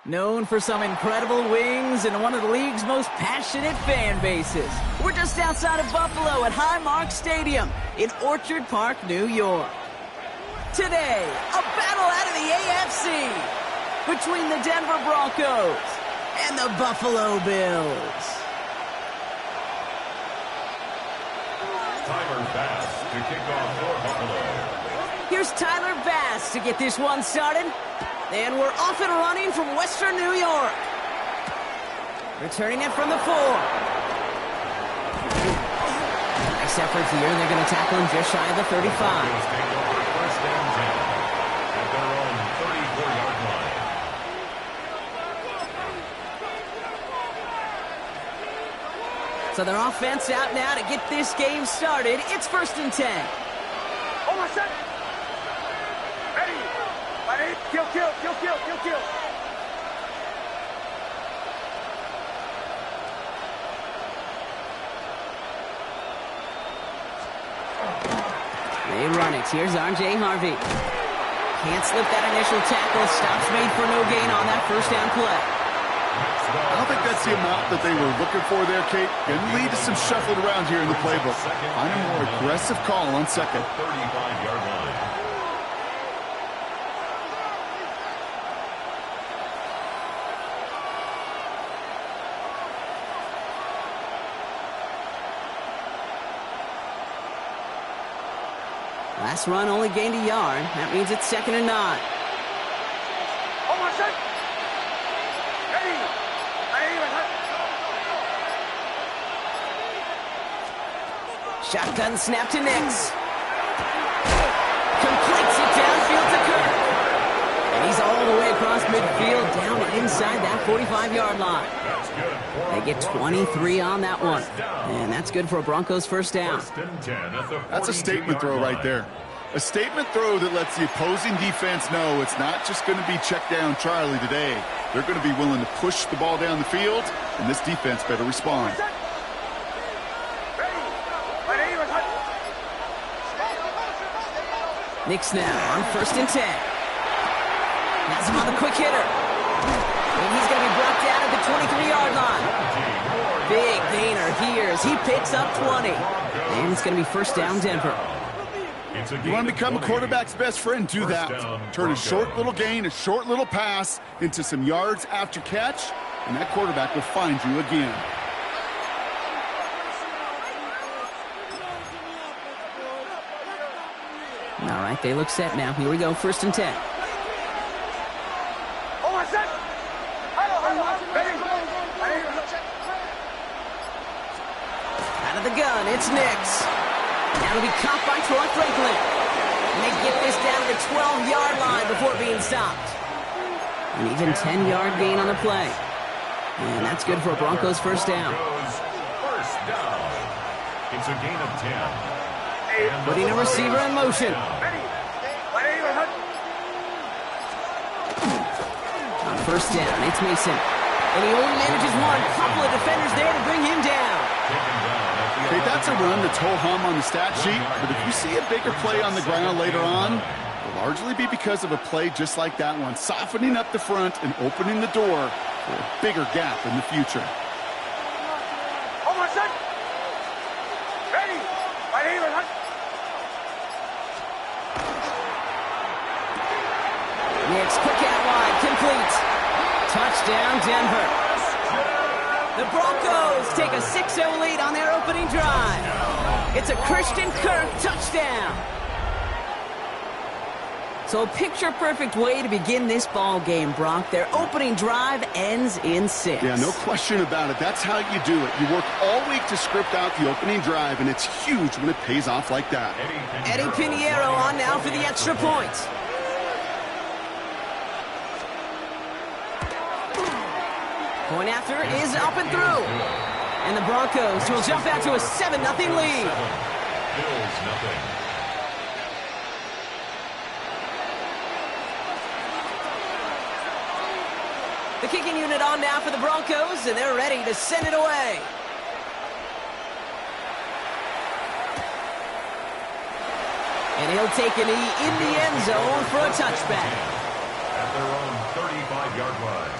Known for some incredible wings and one of the league's most passionate fan bases. We're just outside of Buffalo at Highmark Stadium in Orchard Park, New York. Today, a battle out of the AFC between the Denver Broncos and the Buffalo Bills. Tyler Bass to kick off for Buffalo. Here's Tyler Bass to get this one started. And we're off and running from Western New York. Returning it from the 4. Nice effort here. They're going to tackle him just shy of the 35. First and 10 at their own 34-yard line. So their offense out now to get this game started. It's 1st and 10. Oh, my son. Ready. Ready. Kill. They run it. Here's R.J. Harvey. Can't slip that initial tackle. Stops made for no gain on that first down play. I don't think that's the amount that they were looking for there, Kate. Going to lead to some shuffling around here in the playbook. Find a more aggressive call on second. 35-yard line. Last run only gained a yard. That means it's 2nd and 9. Oh, my son. Ready. Shotgun snap to Nix. Completes it downfield to Kirk. And he's all the way across midfield, down inside that 45-yard line. They get 23 on that one. And that's good for a Broncos first down. That's a statement throw right there. A statement throw that lets the opposing defense know it's not just going to be check down Charlie today. They're going to be willing to push the ball down the field, and this defense better respond. Nix now on 1st and 10. Has him on the quick hitter. And he's going to be brought down at the 23-yard line. Big gainer here as he picks up 20. And it's going to be first down Denver. You want to become a quarterback's best friend, do that. Turn a short little gain, a short little pass into some yards after catch, and that quarterback will find you again. All right, they look set now. Here we go, 1st and 10. Out of the gun, it's Nix. Now to be caught by Troy Franklin. And they get this down to the 12-yard line before being stopped. An even 10-yard gain on the play. And that's good for a Broncos first down. First down. It's a gain of 10. Putting a receiver in motion. On first down, it's Mason. And he only manages one. Couple of defenders there to bring him down. Okay, that's a run that's ho-hum on the stat sheet, but if you see a bigger play on the ground later on, it'll largely be because of a play just like that one, softening up the front and opening the door for a bigger gap in the future. Nix, quick out wide, complete. Touchdown, Denver. The Broncos take a 6-0 lead on their opening drive. It's a Christian Kirk touchdown. So a picture-perfect way to begin this ball game, Brock. Their opening drive ends in 6. Yeah, no question about it. That's how you do it. You work all week to script out the opening drive, and it's huge when it pays off like that. Eddie Pinheiro on now for the extra point. Point after is up and through. And the Broncos will jump out to a 7-0 lead. Bills nothing. The kicking unit on now for the Broncos, and they're ready to send it away. And he'll take a knee in the end zone for a touchback. At their own 35-yard line.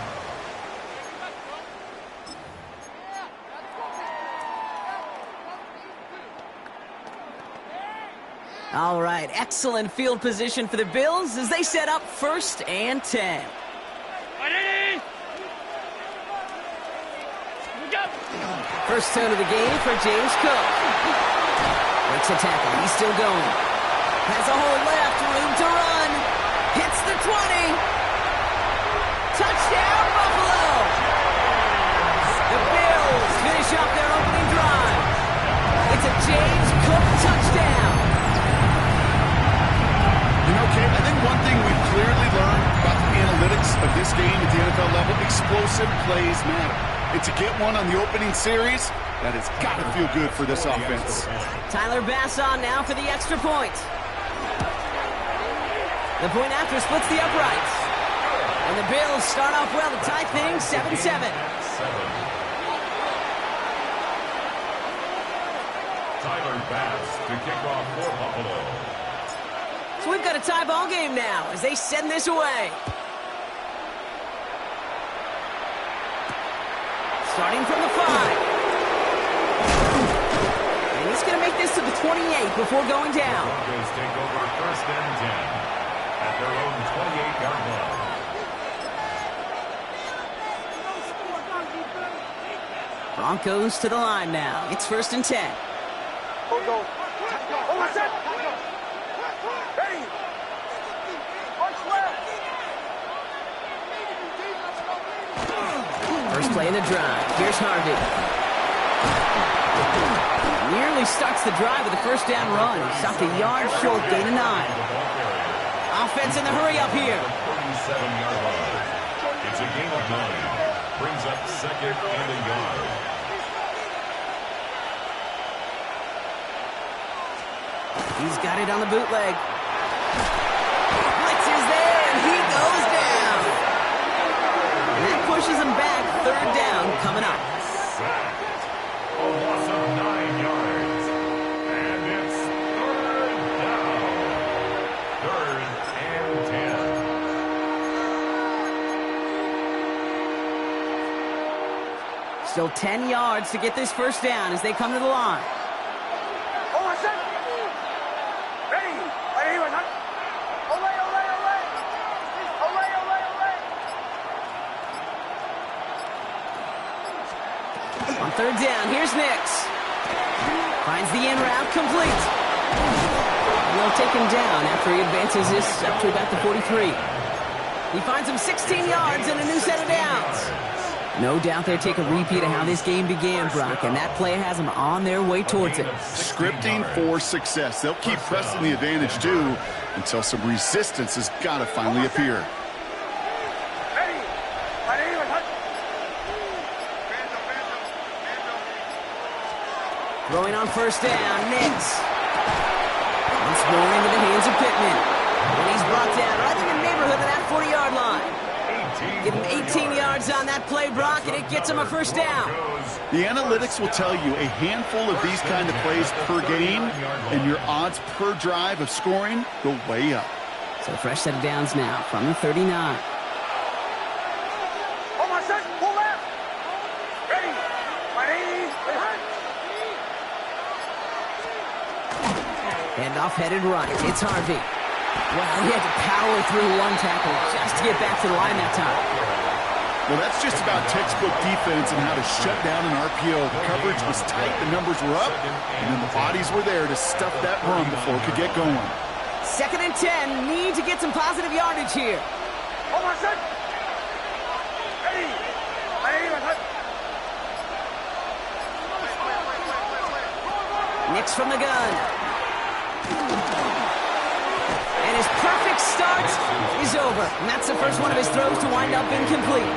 All right, excellent field position for the Bills as they set up 1st and 10. First turn of the game for James Cook. Breaks a tackle. He's still going. Has a hole left. Room to run. Hits the 20. Touchdown, Buffalo. The Bills finish up their opening drive. It's a James Cook touchdown. You know, Kate, I think one thing we've clearly learned about the analytics of this game at the NFL level, explosive plays matter. And to get one on the opening series, that has got to feel good for this offense. Tyler Bass on now for the extra point. The point after splits the uprights. And the Bills start off well to tie things 7-7. Tyler Bass to kick off for Buffalo. So we've got a tie ball game now as they send this away. Starting from the 5. And he's going to make this to the 28 before going down. Broncos take over 1st and 10 at their own 28-yard line. Broncos to the line now. It's 1st and 10. Go. Hold on, set. Ready. Punch left. First play in the drive. Here's Harvey. Nearly starts the drive with a 1st down run. Stopped a yard short, gain of 9. Offense in the hurry up here. 37-yard line. It's a gain of 9. Brings up 2nd and a yard. He's got it on the bootleg. Blitz is there, and he goes down. And that pushes him back. 3rd down coming up. Sacked. A loss of 9 yards. And it's 3rd down. 3rd and 10. Still 10 yards to get this 1st down as they come to the line. Hold on, set. Ready. Ready, one, huh? Olay. On 3rd down, here's Nix. Finds the in route complete. And they'll take him down after he advances this up to about the 43. He finds him 16 yards and a new set of downs. No doubt they'll take a repeat of how this game began, Brock, and that play has them on their way towards it. Scripting for success. They'll keep pressing the advantage, too, until some resistance has got to finally appear. Ready. Ready, one, huh? Throwing on 1st down, Nix. Once more into the hands of Pittman. And he's brought down right in the neighborhood of that 40-yard line. Give him 18 yards on that play, Brock, and it gets him a 1st down. The analytics will tell you a handful of these kind of plays per game, and your odds per drive of scoring go way up. So fresh set of downs now from the 39. Hold on, set. Pull left. Ready. Ready. Handoff headed right. It's Harvey. Wow, he had to power through one tackle just to get back to the line that time. Well, that's just about textbook defense and how to shut down an RPO. The coverage was tight, the numbers were up, and then the bodies were there to stuff that run before it could get going. 2nd and 10. Need to get some positive yardage here. Hold on, son. Ready. Nix from the gun. And his perfect start is over. And that's the first one of his throws to wind up incomplete.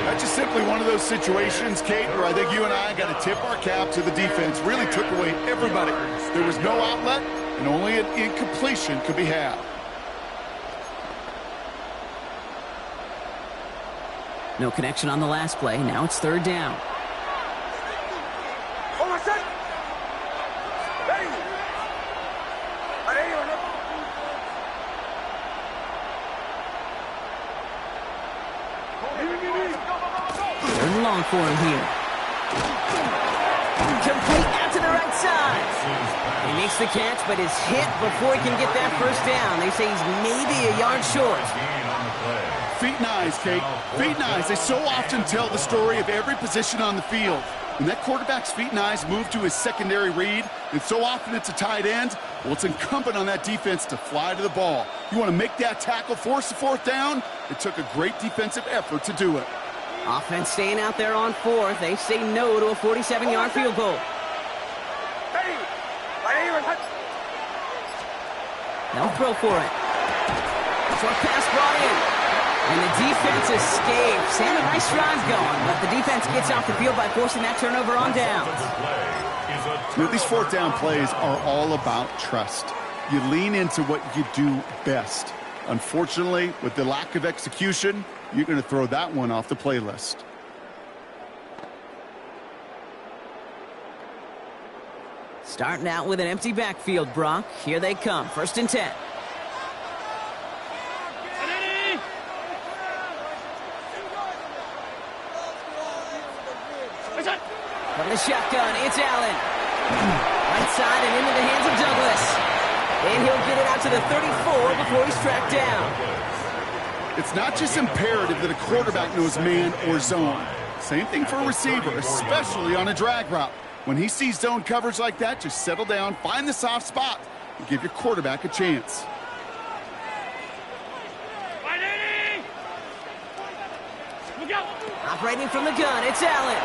That's just simply one of those situations, Kate, where I think you and I got to tip our cap to the defense. Really took away everybody. There was no outlet, and only an incompletion could be had. No connection on the last play. Now it's 3rd down. Hold on, son. Ready. Third and long for him here. Complete out to the right side. He makes the catch, but is hit before he can get that first down. They say he's maybe a yard short. Feet and eyes, Kate. Feet and eyes. They so often tell the story of every position on the field. When that quarterback's feet and eyes move to his secondary read, and so often it's a tight end, well, it's incumbent on that defense to fly to the ball. You want to make that tackle, force the 4th down? It took a great defensive effort to do it. Offense staying out there on 4th. They say no to a 47-yard field goal. They'll throw for it. Short pass brought in. And the defense escapes. And a nice drive going, but the defense gets off the field by forcing that turnover on downs. You know, these 4th down plays are all about trust. You lean into what you do best. Unfortunately, with the lack of execution, you're going to throw that one off the playlist. Starting out with an empty backfield, Brock. Here they come. 1st and 10. From the shotgun, it's Allen. Right side and into the hands of Douglas. And he'll get it out to the 34 before he's tracked down. It's not just imperative that a quarterback knows man or zone. Same thing for a receiver, especially on a drag route. When he sees zone coverage like that, just settle down, find the soft spot, and give your quarterback a chance. Operating from the gun, it's Allen.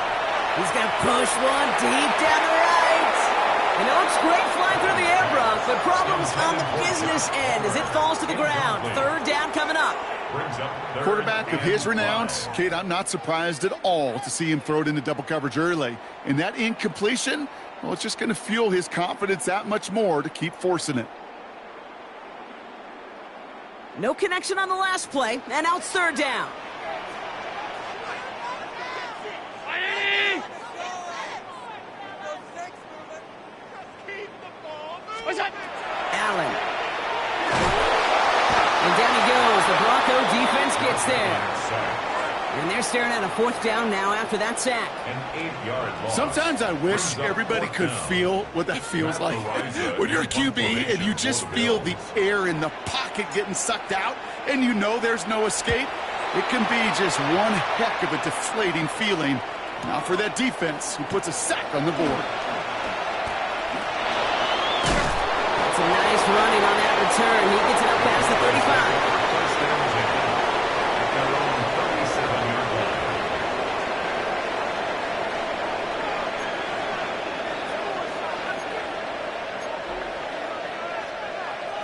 He's going to push one deep down the right. And it looks great flying through the air, Brock, but problems on the business end as it falls to the ground. 3rd down coming up. Quarterback of his renown, Kate, I'm not surprised at all to see him throw it into double coverage early. And that incompletion, well, it's just going to fuel his confidence that much more to keep forcing it. No connection on the last play, and now it's 3rd down. Allen. And down he goes. The Bronco defense gets there. And they're staring at a 4th down now after that sack. Sometimes I wish everybody could feel what that feels like. When you're a QB and you just feel the air in the pocket getting sucked out and you know there's no escape, it can be just one heck of a deflating feeling. Now for that defense who puts a sack on the board. It's a nice running on that return. He gets it up past the 35.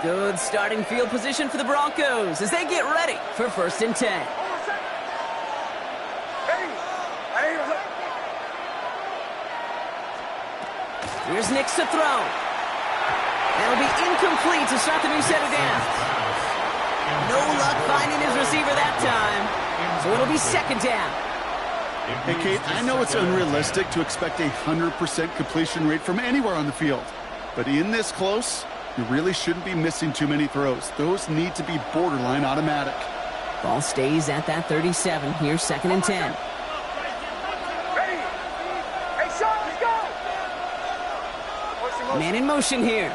Good starting field position for the Broncos as they get ready for 1st and 10. Here's Nix to throw. That'll be incomplete to start the new set of downs. No luck finding his receiver that time, so it'll be 2nd down. Hey, Kate, I know it's unrealistic to expect a 100% completion rate from anywhere on the field, but in this close, you really shouldn't be missing too many throws. Those need to be borderline automatic. Ball stays at that 37. Here's 2nd and 10. Ready? Hey, Sean, let's go! Man in motion here.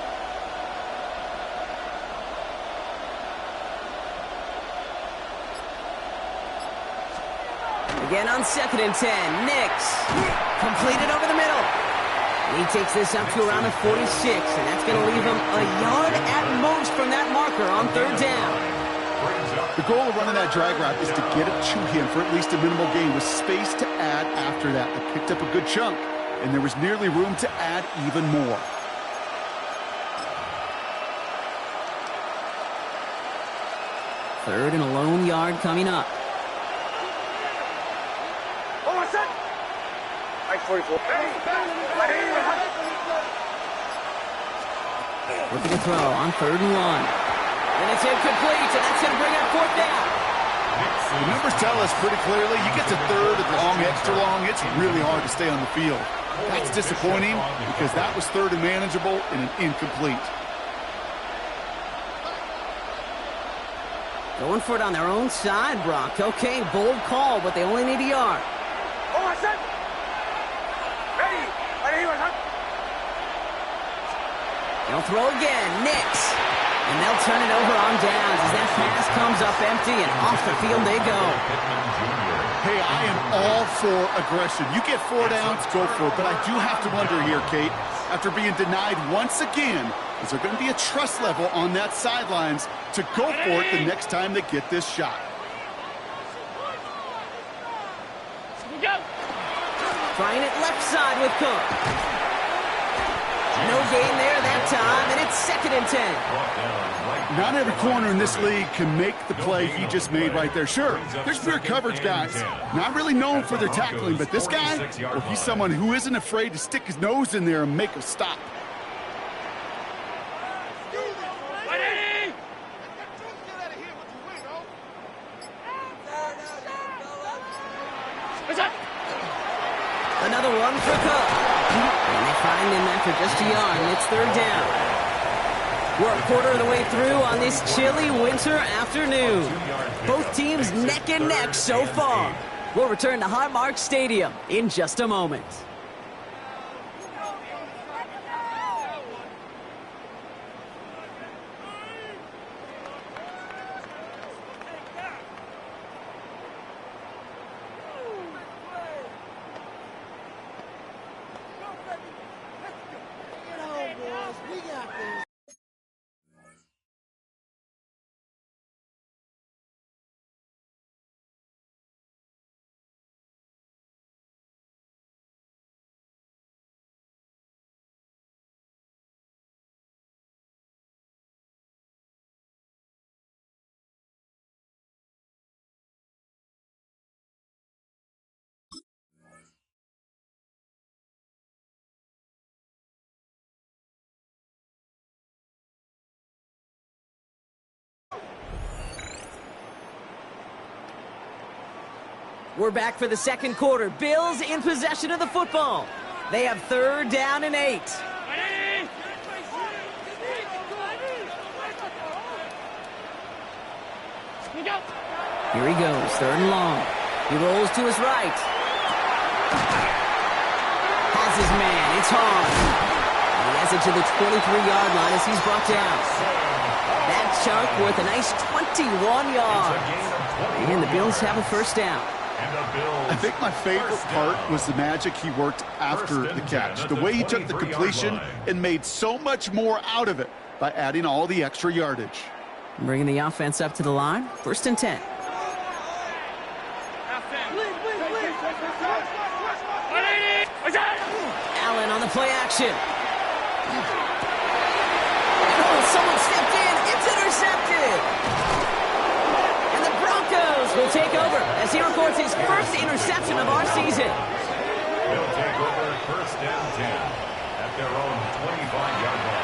Again on 2nd and 10. Nix. Completed over the middle. He takes this up to around the 46, and that's going to leave him a yard at most from that marker on third down. The goal of running that drag route is to get it to him for at least a minimal gain with space to add after that. They picked up a good chunk, and there was nearly room to add even more. Third and a lone yard coming up. Hold on, set. 44. Looking to throw on third and one. And it's incomplete, and that's going to bring up fourth down. The numbers tell us pretty clearly, you get to third and long, extra long, it's really hard to stay on the field. That's disappointing because that was third and manageable and an incomplete. Going for it on their own side, Brock. Okay, bold call, but they only need a yard. Hold on, set. Ready. They'll throw again. Nix. And they'll turn it over on downs as that pass comes up empty, and off the field they go. Hey, I am all for aggression. You get 4 downs, go for it. But I do have to wonder here, Kate, after being denied once again, is there going to be a trust level on that sidelines to go for it the next time they get this shot? Trying it left side with Cook. No gain there that time, and it's 2nd and 10. Not every corner in this league can make the play he just made right there. Sure, there's pure coverage guys, not really known for their tackling, but this guy, well, he's someone who isn't afraid to stick his nose in there and make a stop. Another one for Cook. And they find him after just a yard, and it's third down. We're a quarter of the way through on this chilly winter afternoon. Both teams neck and neck so far. We'll return to Highmark Stadium in just a moment. We're back for the second quarter. Bills in possession of the football. They have third down and 8. Here he goes, third and long. He rolls to his right. Has his man, it's hard. And he has it to the 23-yard line as he's brought down. That chunk worth a nice 21 yards. And the Bills have a first down. I think my favorite part was the magic he worked after the catch. The way he took the completion and made so much more out of it by adding all the extra yardage. Bringing the offense up to the line. First and 10. Allen on the play action. Oh, someone stepped in. It's intercepted. And the Broncos will take over as he records his first interception of our season. They'll take over first and 10 at their own 25-yard line.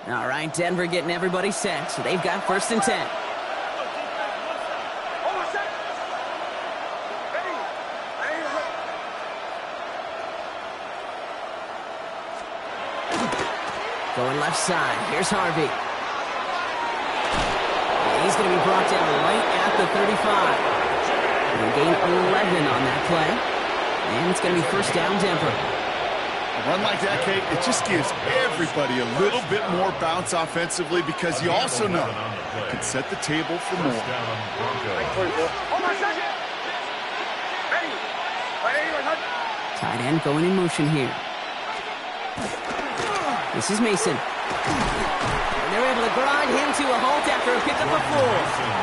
All right, Denver getting everybody set, so they've got first and 10. Going left side. Here's Harvey. He's going to be brought down right at the 35. They gain 11 on that play. And it's going to be first down, Denver. A run like that, Kate, it just gives everybody a little bit more bounce offensively because you also know it can set the table for more. Tight end going in motion here. This is Mason. And they're able to grind him to a halt after a pickup of 4.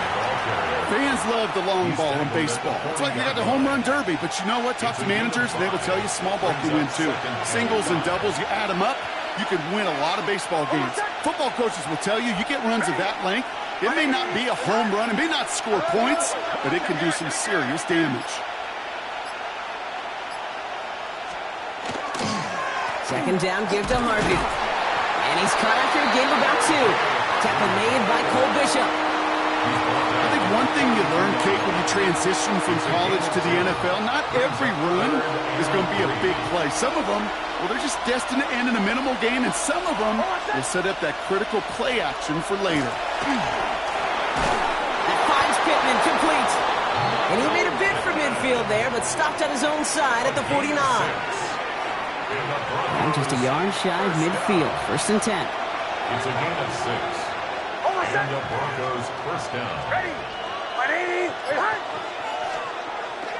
Fans love the long ball in baseball. It's like they got the home run derby, but you know what? Talk to managers, and they will tell you small ball can win too. Singles and doubles, you add them up, you can win a lot of baseball games. Football coaches will tell you get runs of that length. It may not be a home run, it may not score points, but it can do some serious damage. Second down, give to Harvey. And he's caught after a gain of about 2. Tackle made by Cole Bishop. I think one thing you learn, Kate, when you transition from college to the NFL, not every run is going to be a big play. Some of them, well, they're just destined to end in a minimal gain, and some of them will set up that critical play action for later. That finds Pittman, complete. And he made a bid for midfield there, but stopped on his own side at the 49. And just a yard shy of midfield, 1st and 10. It's a gain of 6. And the Broncos first down. Ready. 180.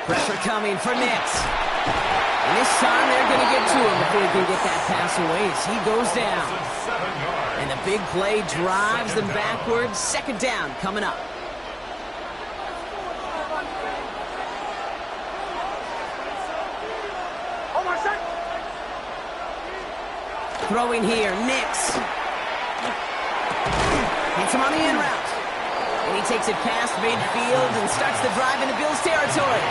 Pressure coming for Nix. And this time they're going to get to him before he can get that pass away as he goes down. And the big play drives them backwards. 2nd down coming up. Throwing here, Nix. Hits him on the in route. And he takes it past midfield and starts the drive into Bills territory.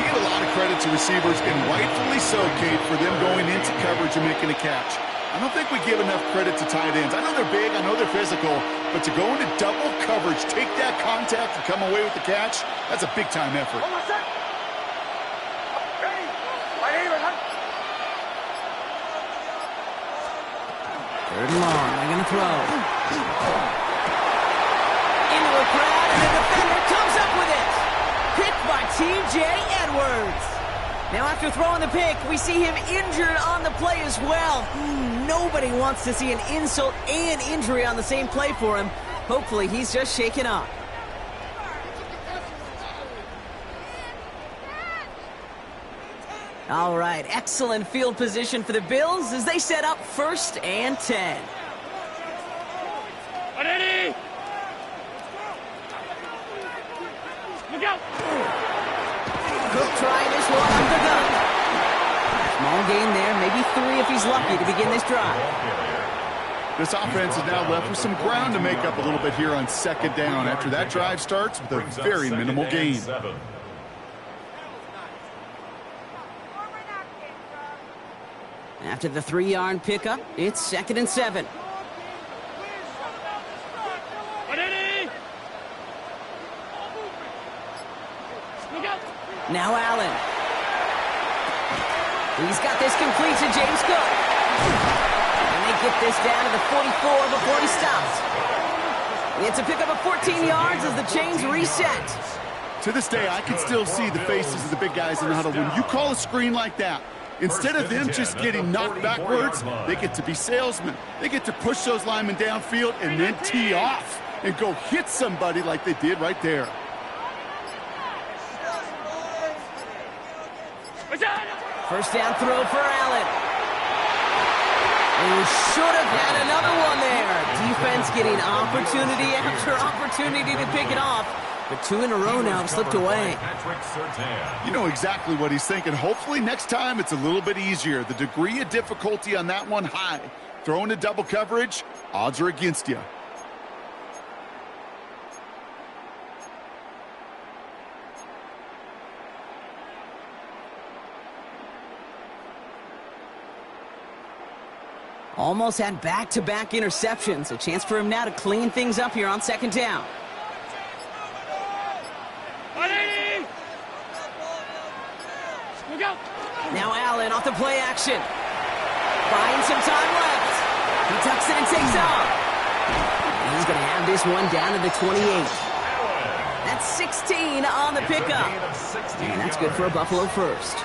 You get a lot of credit to receivers, and rightfully so, Kate, for them going into coverage and making a catch. I don't think we give enough credit to tight ends. I know they're big, I know they're physical, but to go into double coverage, take that contact and come away with the catch, that's a big-time effort. Third and long, they're going to throw. Into a crowd, and the defender comes up with it. Picked by T.J. Edwards. Now after throwing the pick, we see him injured on the play as well. Nobody wants to see an insult and injury on the same play for him. Hopefully he's just shaken up. All right, excellent field position for the Bills as they set up 1st and 10. Ready. Look out. Cook trying this one up the gun. Small gain there, maybe 3 if he's lucky to begin this drive. This offense is now left with some ground to make up a little bit here on 2nd down after that drive starts with a very minimal gain. After the 3-yard pickup, it's 2nd and 7. Now Allen. He's got this complete to James Cook. And they get this down to the 44 before he stops. It's a pickup of 14 yards as the chains reset. To this day, I can still see the faces of the big guys in the huddle. When you call a screen like that, instead of them just getting knocked backwards, they get to be salesmen. They get to push those linemen downfield and then tee off and go hit somebody like they did right there. First down throw for Allen. And he should have had another one there. Defense getting opportunity after opportunity to pick it off. But 2 in a row now have slipped away. You know exactly what he's thinking. Hopefully next time it's a little bit easier. The degree of difficulty on that one high. Throwing to double coverage, odds are against you. Almost had back-to-back interceptions. A chance for him now to clean things up here on 2nd down. Now Allen off the play action. Finds some time left. He tucks it and takes off. And he's going to have this one down to the 28. That's 16 on the pickup. And that's good for a Buffalo first.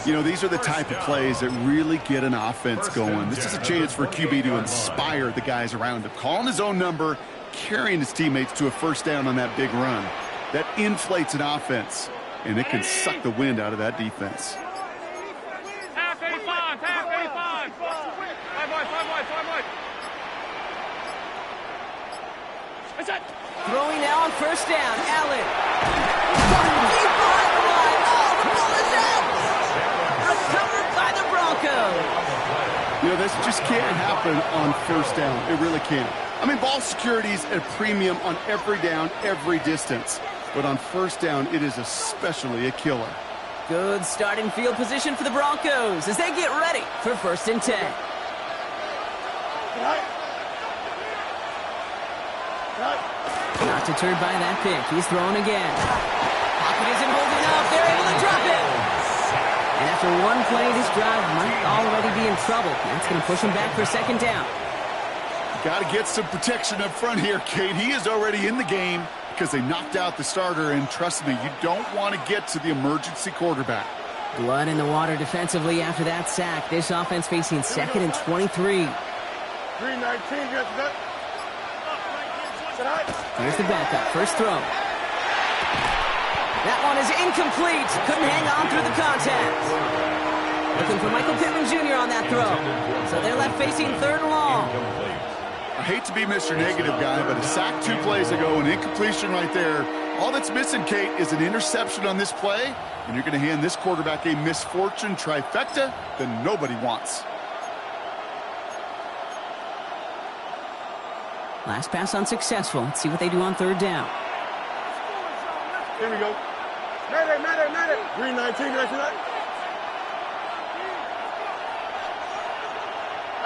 You know, these are the type of plays that really get an offense going. This is a chance for QB to inspire the guys around him. Calling his own number, carrying his teammates to a first down on that big run. That inflates an offense, and it can suck the wind out of that defense. Half 85, half 85. 5 wide. What's that? Throwing now on first down, Allen. Deep behind the line. Oh, the ball is out. Recovered by the Broncos. You know, this just can't happen on first down. It really can't. I mean, ball security's at a premium on every down, every distance. But on first down, it is especially a killer. Good starting field position for the Broncos as they get ready for 1st and 10. Not deterred by that pick. He's throwing again. Pocket isn't holding up. They're able to drop it. And after one play, this drive might already be in trouble. That's going to push him back for 2nd down. Got to get some protection up front here, Kate. He is already in the game because they knocked out the starter. And trust me, you don't want to get to the emergency quarterback. Blood in the water defensively after that sack. This offense facing 2nd and 23. 319, you got that? Here's the backup. First throw. That one is incomplete. Couldn't hang on through the contact. Looking for Michael Pittman Jr. on that throw. So they're left facing 3rd and long. I hate to be Mr. Negative guy, but a sack 2 plays ago, an incompletion right there. All that's missing, Kate, is an interception on this play, and you're going to hand this quarterback a misfortune trifecta that nobody wants. Last pass unsuccessful. Let's see what they do on 3rd down. Here we go. Madden. 319, you got that?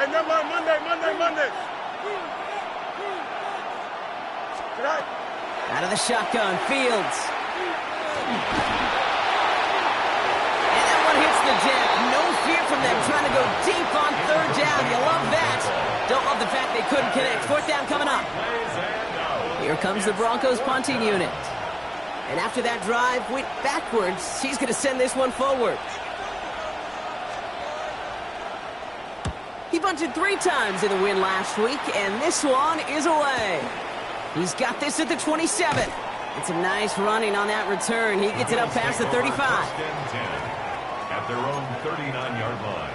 Hey, number Monday. Out of the shotgun, Fields. And that one hits the deck. No fear from them trying to go deep on 3rd down. You love that. Don't love the fact they couldn't connect. 4th down coming up. Here comes the Broncos punting unit. And after that drive went backwards, he's going to send this one forward. He bunted 3 times in the win last week, and this one is away. He's got this at the 27. It's a nice running on that return. He gets it up past the 35. At their own 39-yard line.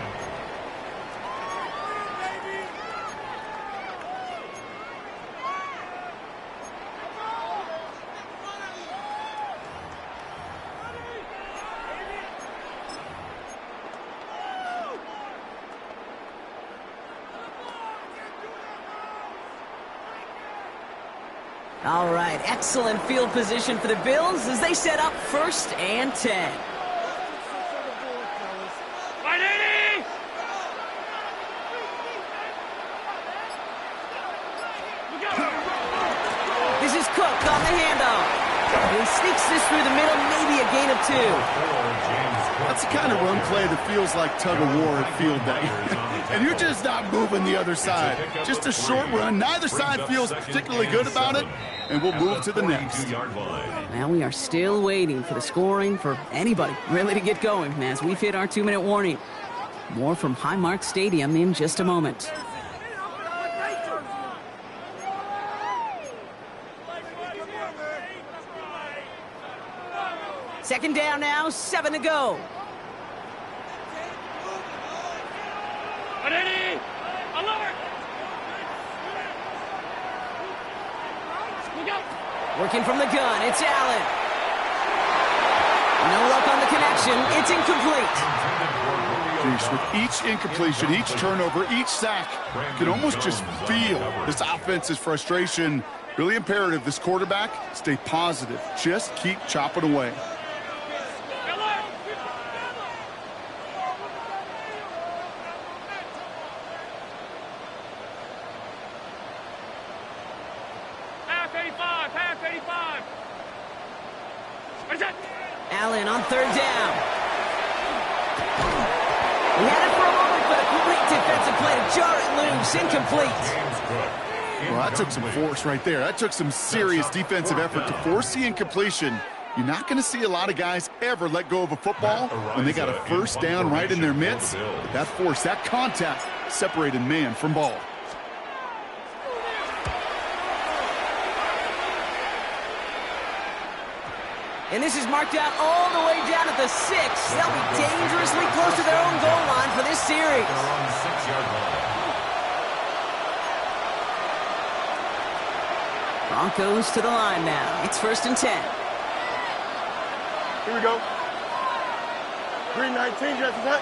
All right, excellent field position for the Bills as they set up 1st and 10. This is Cook on the handoff. He sneaks this through the middle, maybe a gain of 2. That's the kind of run play that feels like tug-of-war at field day. And you're just not moving the other side. Just a short run. Neither side feels particularly good about it, and we'll move to the next. Now we are still waiting for the scoring for anybody really to get going as we've hit our 2-minute warning. More from Highmark Stadium in just a moment. Second down now, 7 to go. Working from the gun, it's Allen. No luck on the connection, it's incomplete. Jeez, with each incompletion, each turnover, each sack, you can almost just feel this offense's frustration. Really imperative, this quarterback, stay positive. Just keep chopping away. Allen on 3rd down. He had it for a moment, but a great defensive play to jar it loose. Incomplete. Well, that took some force right there. That took some serious defensive effort to force the incompletion. You're not going to see a lot of guys ever let go of a football when they got a first down right in their midst. But that force, that contact, separated man from ball. And this is marked out all the way down at the 6. They'll be dangerously close to their own goal line for this series. They're on the 6-yard line. Broncos to the line now. It's 1st and 10. Here we go. 319, just that.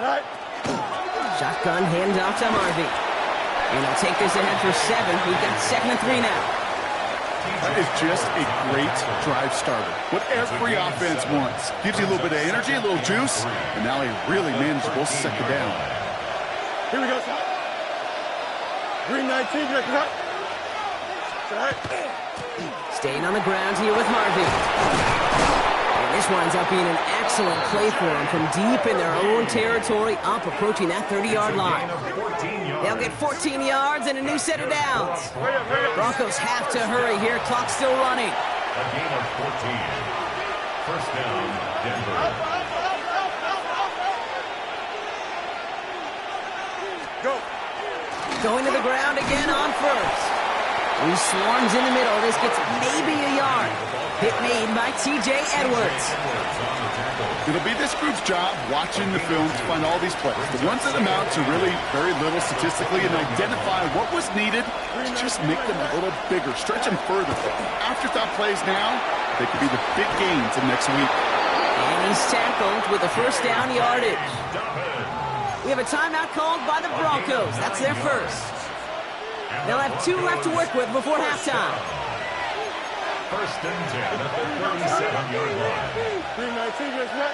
Right. Shotgun handoff to Harvey. And he'll take this ahead for 7. We've got 2nd and 3 now. That is just a great drive starter. What every offense wants. Gives you a little bit of energy, a little juice, and now a really manageable 2nd down. Here we go, son. 319, just that. Staying on the ground here with Harvey. And this winds up being an excellent play for them from deep in their own territory, up approaching that 30-yard line. They'll get 14 yards and a new set of downs. Broncos have to hurry here. Clock's still running. A gain of 14. First down, Denver. Go. Going to the ground again on first. He swarms in the middle. This gets maybe a yard. Hit made by T.J. Edwards. It'll be this group's job watching the film to find all these plays, the ones that amount to really very little statistically, and identify what was needed to just make them a little bigger, stretch them further. Afterthought plays now, they could be the big gains in next week. And he's tackled with a first down yardage. We have a timeout called by the Broncos. That's their first. They'll have 2 left to work with before halftime. First and 10 at the 37-yard line. 319, just that.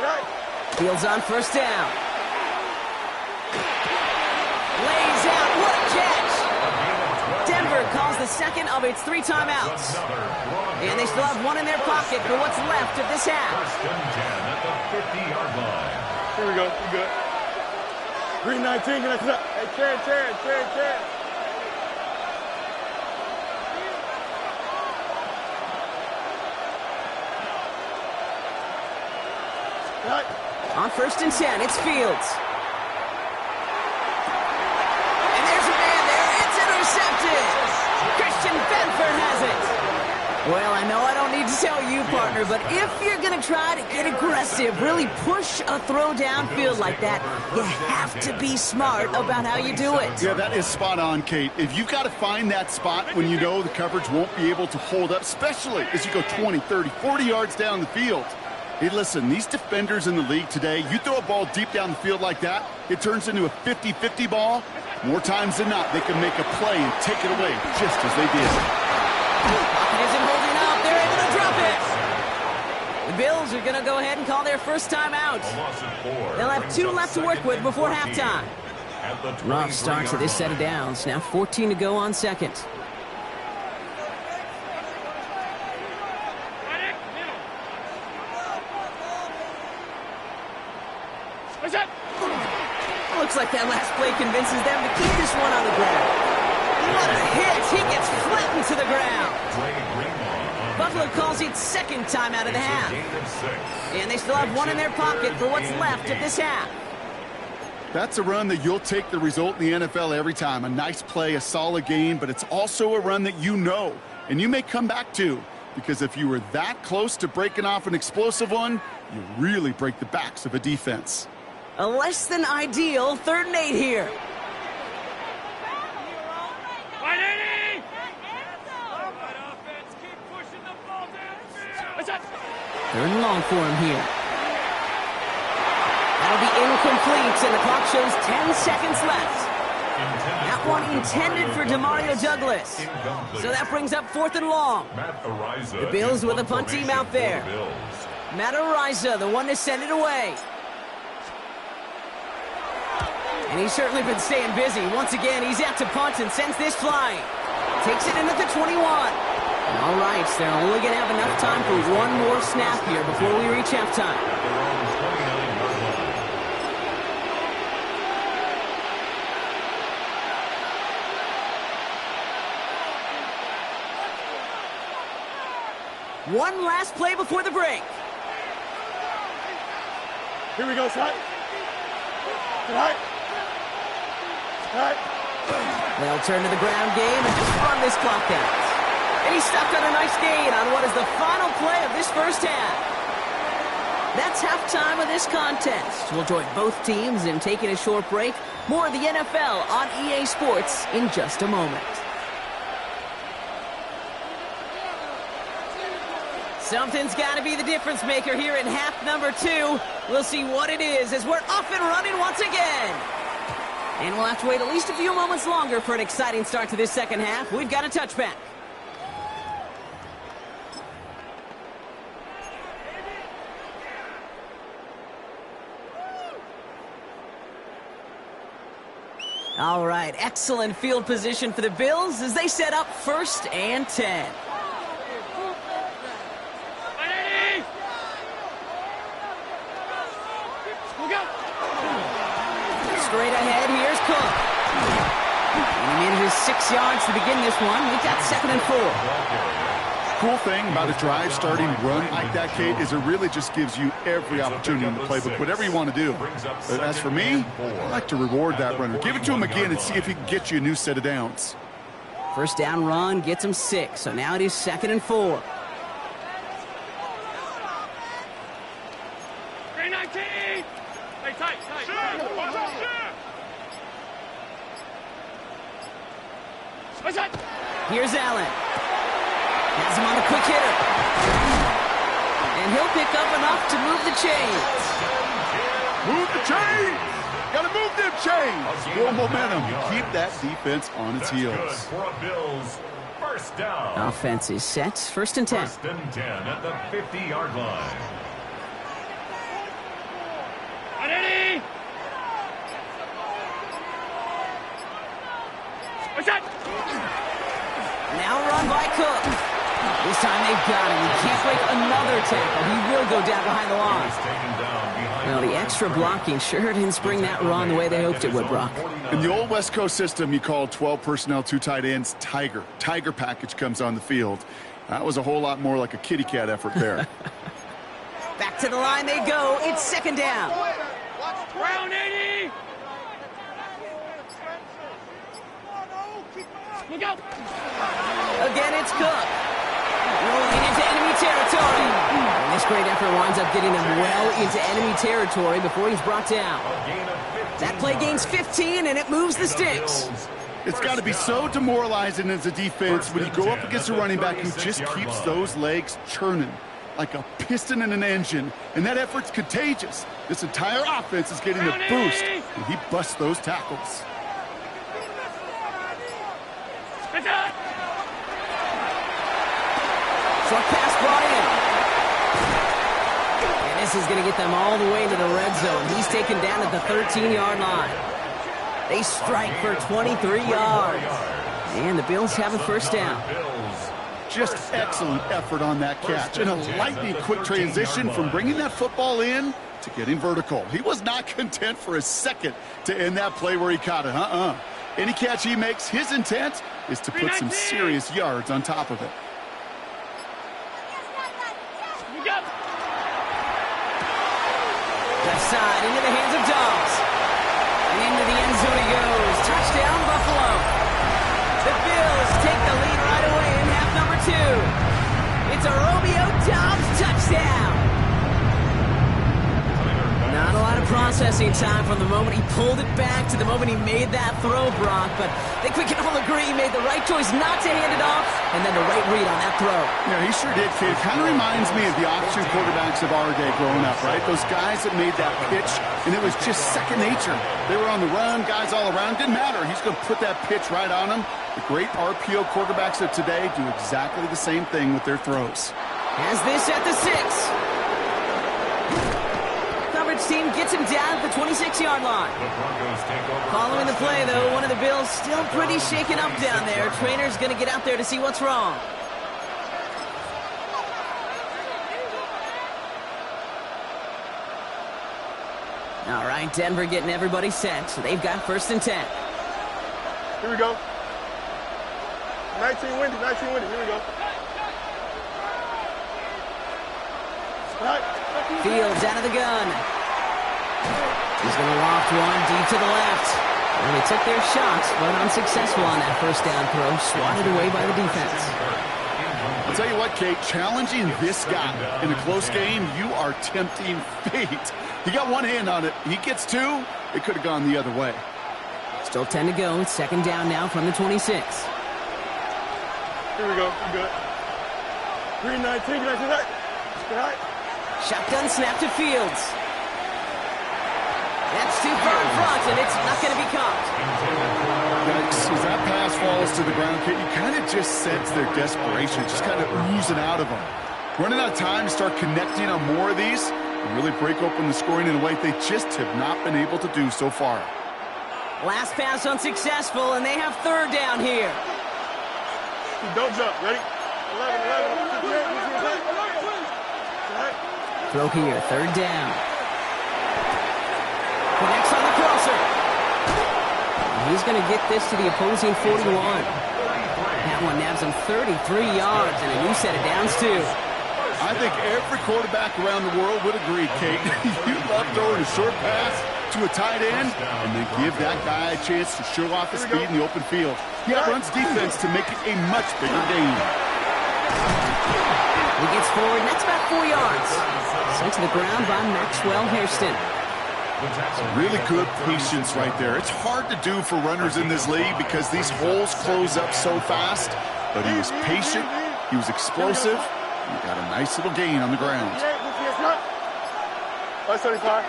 Right. Fields on first down. Lays out. What a catch. Denver calls the second of its 3 timeouts. And they still have 1 in their pocket for what's left of this half. First and 10 at the 50-yard line. Here we go. We good. 319, just that. Hey, Chad. Right. On first and 10, it's Fields. And there's a man there. It's intercepted. Christian Benford has it. Well, I know I don't need to tell you, partner, but if you're going to try to get aggressive, really push a throw downfield like that, you have to be smart about how you do it. Yeah, that is spot on, Kate. If you've got to find that spot when you know the coverage won't be able to hold up, especially as you go 20, 30, 40 yards down the field. Hey, listen, these defenders in the league today, you throw a ball deep down the field like that, it turns into a 50-50 ball. More times than not, they can make a play and take it away just as they did. Pocket isn't holding up. They're able to drop it. The Bills are going to go ahead and call their first timeout. They'll have 2 left to work with before halftime. Rough start to this set of downs. Now 14 to go on second. Looks like that last play convinces them to keep this one on the ground. What a hit! He gets flattened to the ground. Buffalo calls it second time out of the half. And they still have 1 in their pocket for what's left of this half. That's a run that you'll take the result in the NFL every time. A nice play, a solid game, but it's also a run that you know, and you may come back to, because if you were that close to breaking off an explosive one, you really break the backs of a defense. A less than ideal 3rd and 8 here. Third and long for him here. That'll be incomplete, and the clock shows 10 seconds left. That one intended for Demario Douglas. So that brings up 4th and long. The Bills with a punt team out there. Matt Ariza, the one to send it away. And he's certainly been staying busy. Once again, he's out to punt and sends this flying. Takes it in at the 21. All right, so they're only going to have enough time for one more snap here before we reach halftime. One last play before the break. Here we go, son. Right. They'll turn to the ground game and just run this clock out. And he stopped on a nice gain on what is the final play of this first half. That's halftime of this contest. We'll join both teams in taking a short break. More of the NFL on EA Sports in just a moment. Something's got to be the difference maker here in half number 2. We'll see what it is as we're off and running once again. And we'll have to wait at least a few moments longer for an exciting start to this second half. We've got a touchback. All right, excellent field position for the Bills as they set up 1st and 10. Straight ahead, here's Cook. And he made his 6 yards to begin this one. We've got 2nd and 4. Cool thing about a drive starting run like that, Kate, is it really just gives you every opportunity in the playbook, whatever you want to do. But as for me, I like to reward that runner. Give it to him again and see if he can get you a new set of downs. First down run gets him 6, so now it is 2nd and 4. 319! Hey, tight. Here's Allen. Has him on a quick hitter. And he'll pick up enough to move the chains. Move the chains! Gotta move them chains! More momentum. Keep that defense on its heels. For a Bills first down. Offense is set. 1st and 10. 1st and 10 at the 50-yard line. Ready? What's that? Now run by Cook. This time they've got him. He can't break another tackle. He will go down behind the line. Well, the extra blocking sure didn't spring that run the way they hoped it would, Brock. In the old West Coast system, you called 12 personnel, 2 tight ends, Tiger. Tiger package comes on the field. That was a whole lot more like a kitty cat effort there. Back to the line they go. It's 2nd down. Round 80! Look out! Again, it's Cook. Rolling into enemy territory. And this great effort winds up getting him well into enemy territory before he's brought down. That play gains 15, and it moves the sticks. It's got to be so demoralizing as a defense when you go up against a running back who just keeps those legs churning like a piston in an engine, and that effort's contagious. This entire offense is getting a boost, and he busts those tackles. Short pass brought in. And this is going to get them all the way to the red zone. He's taken down at the 13-yard line. They strike for 23 yards. And the Bills have a 1st down. Just excellent effort on that catch. And a lightning quick transition from bringing that football in to getting vertical. He was not content for a second to end that play where he caught it. Any catch he makes, his intent is to put some serious yards on top of it. Left side into the hands of Dobbs. And into the end zone he goes. Touchdown, Buffalo. The Bills take the lead right away in half number 2. It's a Romeo Dobbs touchdown. Not a lot of processing time from the moment he pulled it back to the moment he made that throw, Brock. But I think we can all agree he made the right choice not to hand it off and then the right read on that throw. Yeah, he sure did, kid. Kind of reminds me of the option quarterbacks of our day growing up, right? Those guys that made that pitch, and it was just second nature. They were on the run, guys all around. Didn't matter. He's going to put that pitch right on them. The great RPO quarterbacks of today do exactly the same thing with their throws. Has this at the 6. Coverage team gets him down at the 26-yard line. The Broncos take over. Following the play, though, one of the Bills still pretty shaken up down there. Trainer's going to get out there to see what's wrong. All right, Denver getting everybody set, so they've got 1st and 10. Here we go. 19 windy, 19 windy. Here we go. Right. Fields out of the gun. He's going to loft one deep to the left. And they took their shots, but unsuccessful on that 1st down throw, swatted away by the defense. I'll tell you what, Kate, challenging this guy in a close game, you are tempting fate. He got one hand on it. He gets two. It could have gone the other way. Still 10 to go. 2nd down now from the 26. Here we go. I'm good. Green 19. Can I see that? Right. Shotgun snap to Fields. That's too far in front, and it's not going to be caught. Yikes. As that pass falls to the ground, Kate, you kind of just sense their desperation, just kind of oozing out of them. Running out of time to start connecting on more of these and really break open the scoring in a way they just have not been able to do so far. Last pass unsuccessful, and they have 3rd down here. Don't jump. Ready? 11. Throw here, 3rd down. Connects on the crosser. He's going to get this to the opposing 41. That one nabs him 33 yards and a new set of downs, too. I think every quarterback around the world would agree, Kate. You love throwing a short pass to a tight end and then give that guy a chance to show off his speed in the open field. He runs defense to make it a much bigger gain. He gets forward, and that's about 4 yards. Sent to the ground by Maxwell Hairston. Really good patience right there. It's hard to do for runners in this league because these holes close up so fast. But he was patient, he was explosive, and he got a nice little gain on the ground. 575.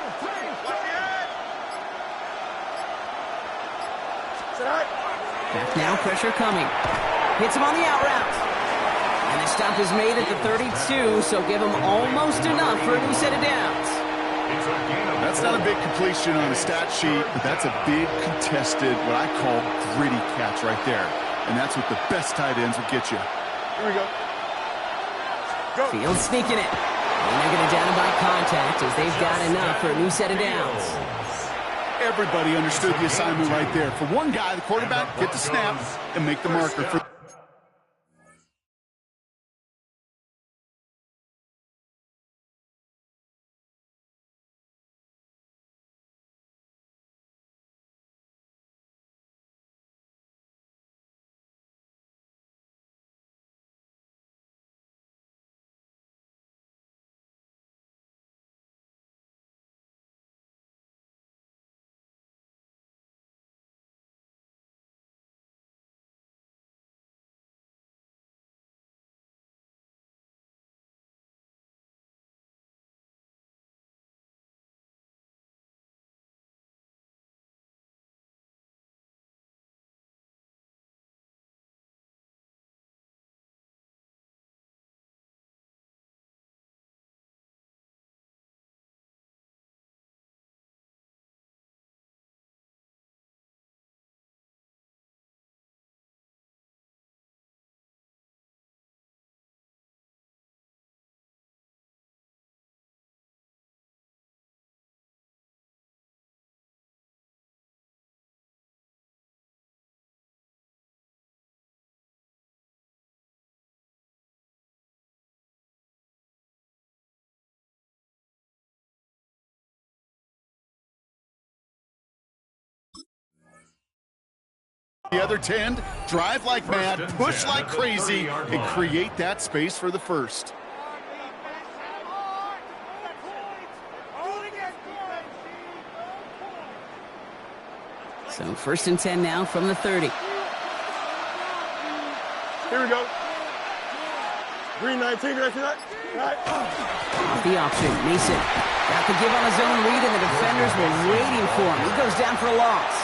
Back now, pressure coming. Hits him on the out route. And the stop is made at the 32, so give him almost enough for a new set of downs. That's not a big completion on a stat sheet, but that's a big contested, what I call gritty catch right there. And that's what the best tight ends will get you. Here we go. Fields sneaking it. And they're going to down him by contact as they've got enough for a new set of downs. Everybody understood the assignment right there. For one guy, the quarterback, get the snap and make the marker for. The other 10, drive like mad, push like crazy, and create that space for the first. So 1st and 10 now from the 30. Here we go. Green 19, did I see that? Right. Off the option, Mason got the give on his own read, and the defenders were waiting for him. He goes down for a loss.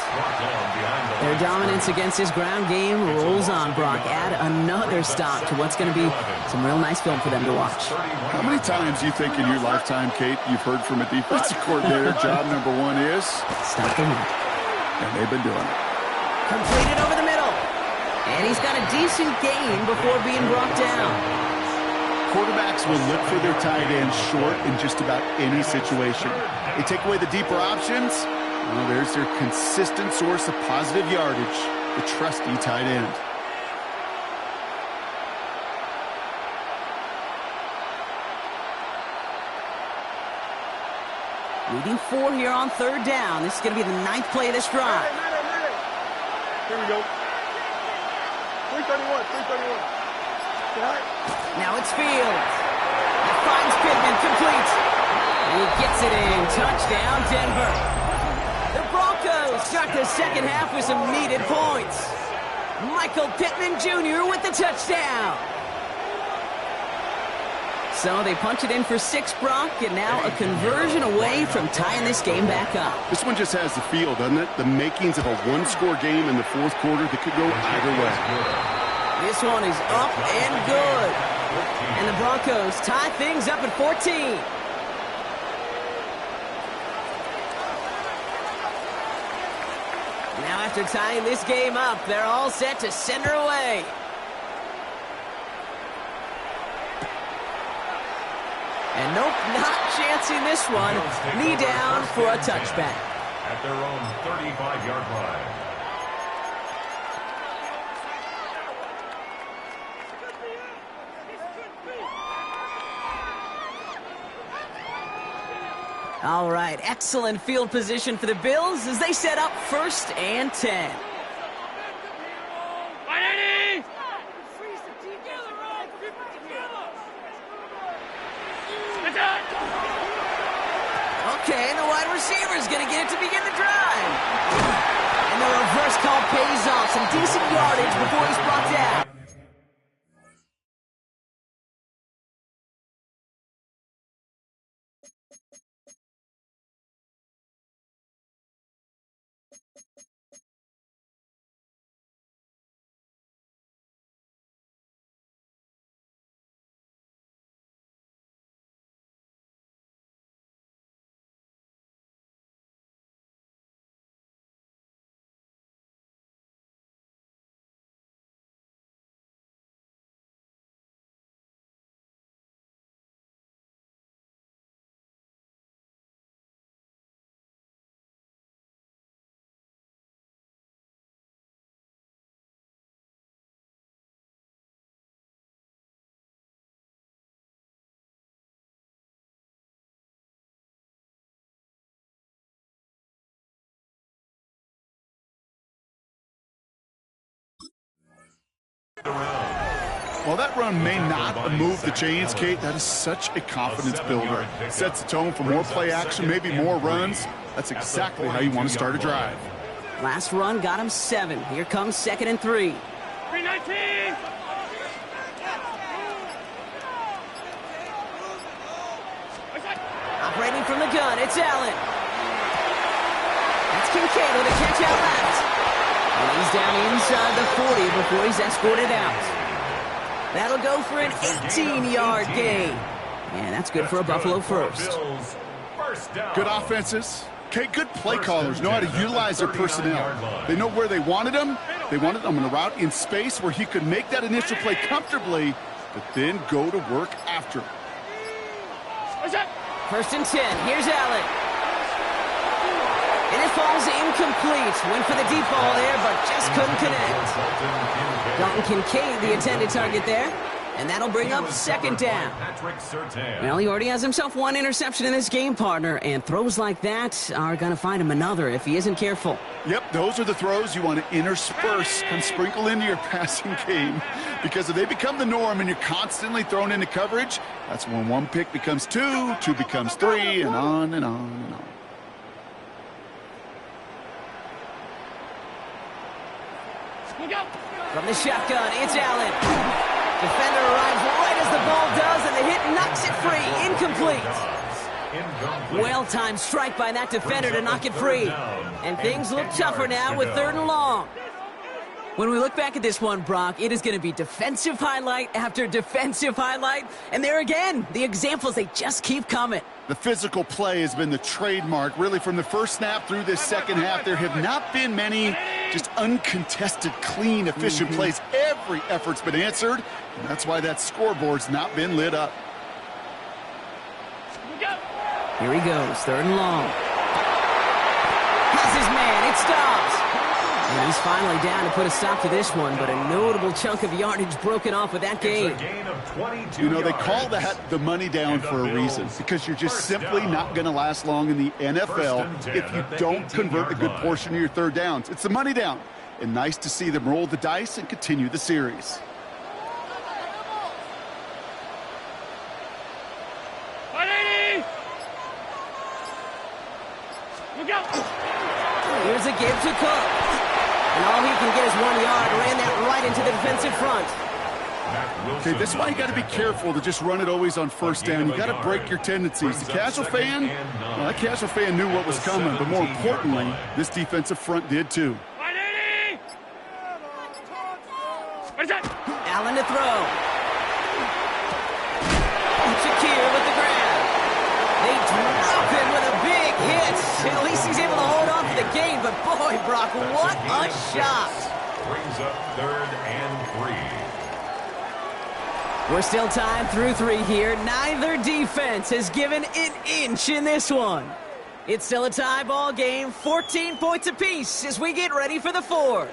Their dominance against his ground game rolls on, Brock. Add another stop to what's going to be some real nice film for them to watch. How many times do you think in your lifetime, Kate, you've heard from a defensive coordinator, job number one is? Stop the run. And they've been doing it. Completed over the middle. And he's got a decent gain before being brought down. Quarterbacks will look for their tight end short in just about any situation. They take away the deeper options. Well, there's their consistent source of positive yardage, the trusty tight end. Leading 4 here on 3rd down. This is going to be the 9th play of this drive. Here we go. 331, 331. Right. Now it's Fields. He finds Pittman, complete. And he gets it in. Touchdown, Denver. The Broncos start the second half with some needed points. Michael Pittman Jr. with the touchdown. So they punch it in for 6, Brock, and now a conversion away from tying this game back up. This one just has the feel, doesn't it? The makings of a one-score game in the 4th quarter that could go either way. This one is up and good. And the Broncos tie things up at 14. Now after tying this game up, they're all set to send her away. And nope, not chancing this one. Knee down for a touchback. At their own 35-yard line. All right, excellent field position for the Bills as they set up 1st and 10. Okay, and the wide receiver is going to get it to begin the drive. And the reverse call pays off. Some decent yardage before he's brought down. While that run may not move the chains, Kate, that is such a confidence builder. Sets the tone for more play action, maybe more runs. That's exactly how you want to start a drive. Last run got him 7. Here comes 2nd and 3. 319. Operating from the gun, it's Allen. That's Kincaid with a catch out left. And he's down inside the 40 before he's escorted out. That'll go for an 18-yard gain. And that's good for a Buffalo first. Good offenses. Okay, good play callers know how to utilize their personnel. They know where they wanted them. They wanted them on a route in space where he could make that initial play comfortably, but then go to work after. 1st and 10. Here's Allen. And it falls incomplete. Went for the deep ball there, but just couldn't connect. Dalton Kincaid, the intended target there. And that'll bring up 2nd down. Well, he already has himself 1 interception in this game, partner. And throws like that are going to find him another if he isn't careful. Yep, those are the throws you want to intersperse and sprinkle into your passing game. Because if they become the norm and you're constantly thrown into coverage, that's when 1 pick becomes 2, 2 becomes 3, and on and on and on. From the shotgun, it's Allen. Defender arrives right as the ball does, and the hit knocks it free. Incomplete. Well-timed strike by that defender to knock it free. And things look tougher now with 3rd and long. When we look back at this one, Brock, it is going to be defensive highlight after defensive highlight. And there again, the examples, they just keep coming. The physical play has been the trademark, really, from the first snap through this second half. There have not been many just uncontested, clean, efficient plays. Every effort's been answered, and that's why that scoreboard's not been lit up. Here he goes, 3rd and long. Has his man, it stops. And he's finally down to put a stop to this one, but a notable chunk of yardage broken off with that gain. You know, they call that the money down for a reason, because you're just simply not going to last long in the NFL if you don't convert a good portion of your 3rd downs. It's the money down, and nice to see them roll the dice and continue the series. Here's a give to Cook. And all he can get is 1 yard. Ran that right into the defensive front. Okay, this is why you got to be careful to just run it always on 1st down. You got to break your tendencies. The casual fan, well, that casual fan knew what was coming, but more importantly, this defensive front did too. Allen to throw. Shakir with the grab. They drop him with a big hit. At least he's able to hold on to the game, but boy, Brock, what a shot. Brings up 3rd and 3. We're still tied through 3 here. Neither defense has given an inch in this one. It's still a tie ball game, 14 points apiece as we get ready for the 4th.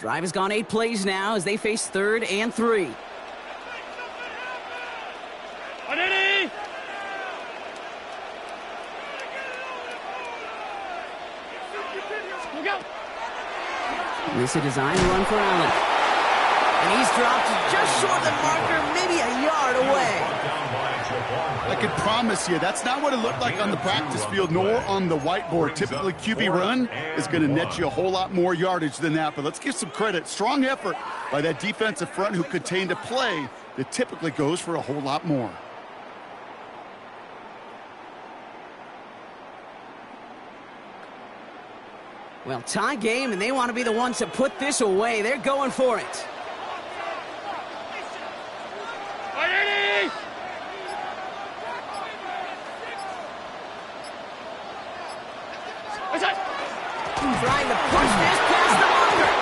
Drive has gone 8 plays now as they face 3rd and 3. This is a design run for Allen. And he's dropped just short of the marker, maybe a yard away. I can promise you, that's not what it looked like on the practice field, nor on the whiteboard. Typically, QB run is going to net you a whole lot more yardage than that. But let's give some credit. Strong effort by that defensive front who contained a play that typically goes for a whole lot more. Well, tie game, and they want to be the ones to put this away. They're going for it. Trying to push this past the marker.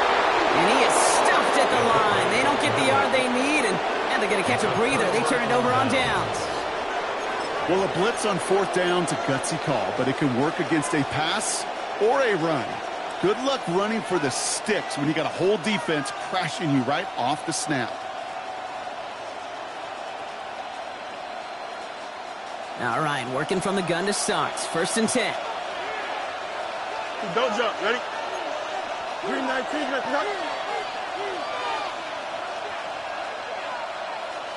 And he is stuffed at the line. They don't get the yard they need, and they're going to catch a breather. They turn it over on downs. Well, a blitz on 4th down's a gutsy call, but it can work against a pass or a run. Good luck running for the sticks when you got a whole defense crashing you right off the snap. All right, working from the gun to start. 1st and 10. Don't jump. Ready? 319.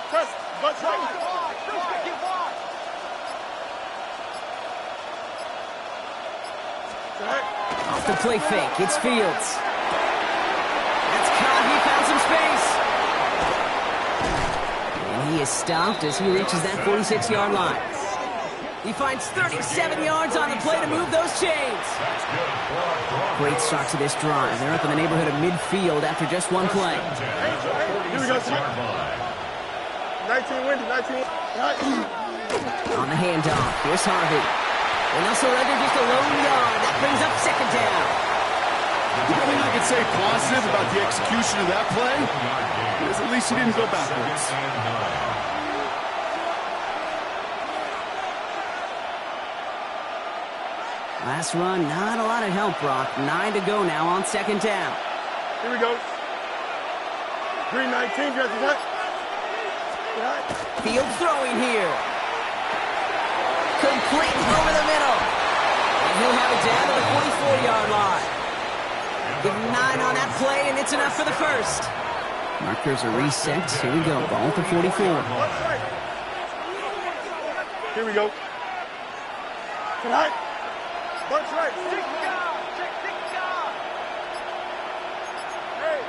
Press. Butt strike. Off the play fake. It's Fields. That's caught. He found some space. And he is stopped as he reaches that 46-yard line. He finds 37 yards on the play to move those chains. Great start to this drive. They're up in the neighborhood of midfield after just 1 play. Here we go. 19 wins. 19. On the handoff, here's Harvey. And they'll surrender just a lone yard. That brings up 2nd down. The only thing I can say positive about the execution of that play is at least he didn't go backwards. Last run, not a lot of help, Brock. 9 to go now on 2nd down. Here we go. 319. Field throwing here. Complete over the middle. And he'll have a it down to the 44-yard line. Give him 9 on that play, and it's enough for the first. Markers are reset. Here we go. Ball at the 44. Here we go. Tonight. Bunch right. Hey,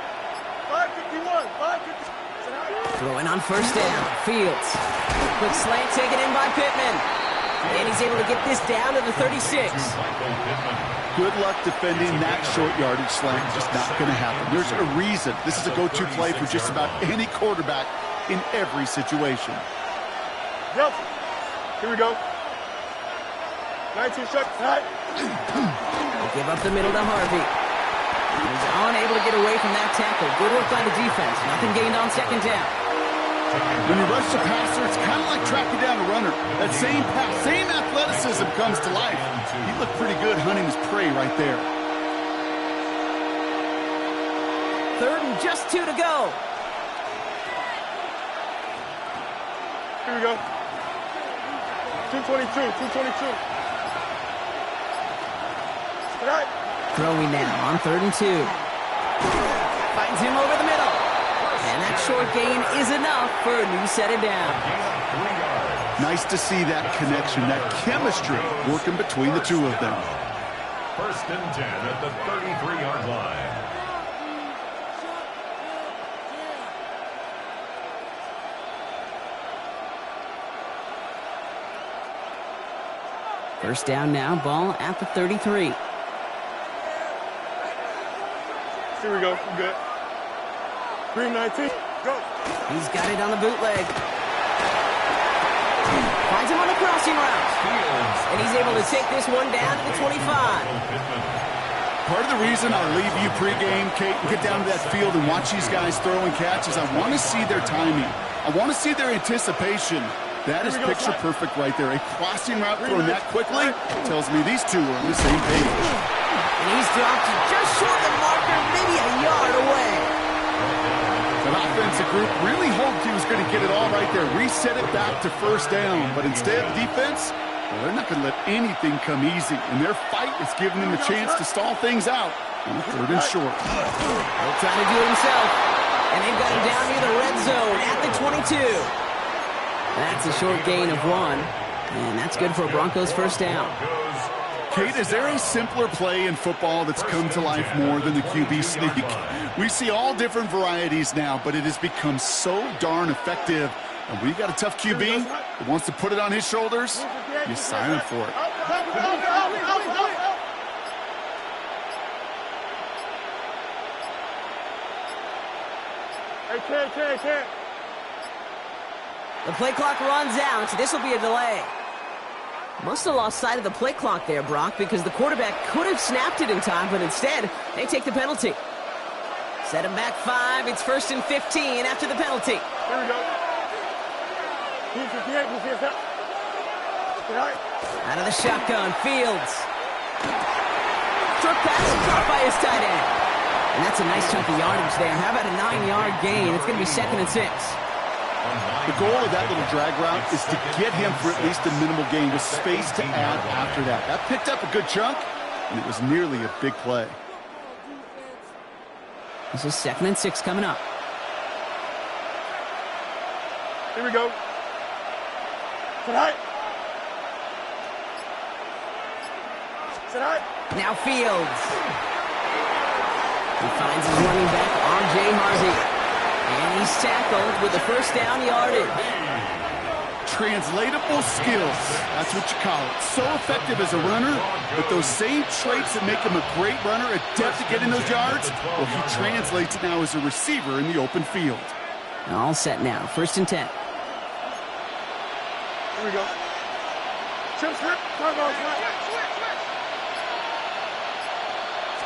551. 550. Throwing on first down. Fields. Quick slant taken in by Pittman. And he's able to get this down to the 36. Good luck defending that short yardage slant. Just not going to happen. There's a reason. This is a go-to play for just about any quarterback in every situation. Yep. Here we go. 19 shots. Give up the middle to Harvey. He's unable to get away from that tackle. Good work by the defense. Nothing gained on second down. When you rush the passer, it's kind of like tracking down a runner. That same pass, same athleticism comes to life. He looked pretty good hunting his prey right there. 3rd and just 2 to go. Here we go. 222. 222. Tonight. Throwing now on 3rd and 2. Finds him over the middle. And that short gain is enough for a new set of down. Nice to see that connection, that chemistry working between the two of them. 1st and 10 at the 33-yard line. First down now, ball at the 33. Here we go. I'm good. 319. Go. He's got it on the bootleg. Finds him on the crossing route. And he's able to take this one down to the 25. Part of the reason I leave you pregame, Kate, and get down to that field and watch these guys throw and catch is I want to see their timing. I want to see their anticipation. That is picture perfect right there. A crossing route thrown that quickly tells me these two are on the same page. And he's dropped just short of the marker, maybe a yard away. That offensive group really hoped he was going to get it all right there, reset it back to first down. But instead, defense, well, they're not going to let anything come easy. And their fight is giving them a chance to stall things out on 3rd and short. He'll try to do it himself. And they've got him down near the red zone at the 22. That's a short gain of 1. And that's good for a Broncos first down. Kate, is there a simpler play in football that's come to life more than the QB sneak? We see all different varieties now, but it has become so darn effective. And when you got a tough QB that wants to put it on his shoulders, you sign him for it. Hey, can't. The play clock runs out, so this will be a delay. Must have lost sight of the play clock there, Brock, because the quarterback could have snapped it in time, but instead, they take the penalty. Set him back 5. It's 1st and 15 after the penalty. Here we go. 58. Out of the shotgun, Fields. Short pass caught by his tight end. And that's a nice chunk of yardage there. How about a 9-yard gain? It's going to be 2nd and 6. The goal of that little drag route is to get him for at least a minimal gain with space to add after that. That picked up a good chunk, and it was nearly a big play. This is 2nd and 6 coming up. Here we go. Tonight. Now Fields. He finds his running back, R.J. Harvey. And he's tackled with the first down yardage. Translatable skills. That's what you call it. So effective as a runner, but those same traits that make him a great runner, adept at getting those yards, well, he translates it now as a receiver in the open field. All set now. 1st and 10. Here we go. Chip slip.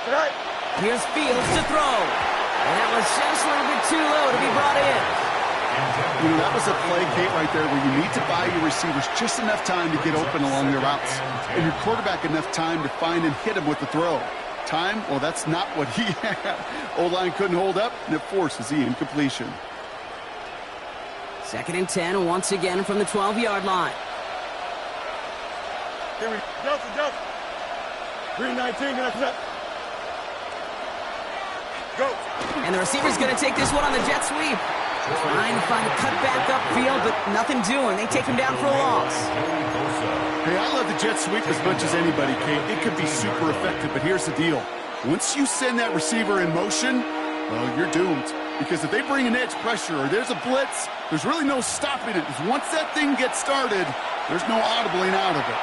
Tonight. Here's Fields to throw. And that was just a little bit too low to be brought in. You know, that was a play, Kate, right there where you need to buy your receivers just enough time to get open along their routes. And your quarterback enough time to find and hit him with the throw. Time, well, that's not what he had. O-line couldn't hold up, and it forces the incompletion. 2nd and 10 once again from the 12-yard line. Here we go. Johnson. 319, get that. Go. And the receiver's going to take this one on the jet sweep. Trying to find a cut back upfield, but nothing doing. They take him down for a loss. Hey, I love the jet sweep as much as anybody, Kate. It could be super effective, but here's the deal. Once you send that receiver in motion, well, you're doomed. Because if they bring an edge pressure or there's a blitz, there's really no stopping it. Because once that thing gets started, there's no audibling out of it.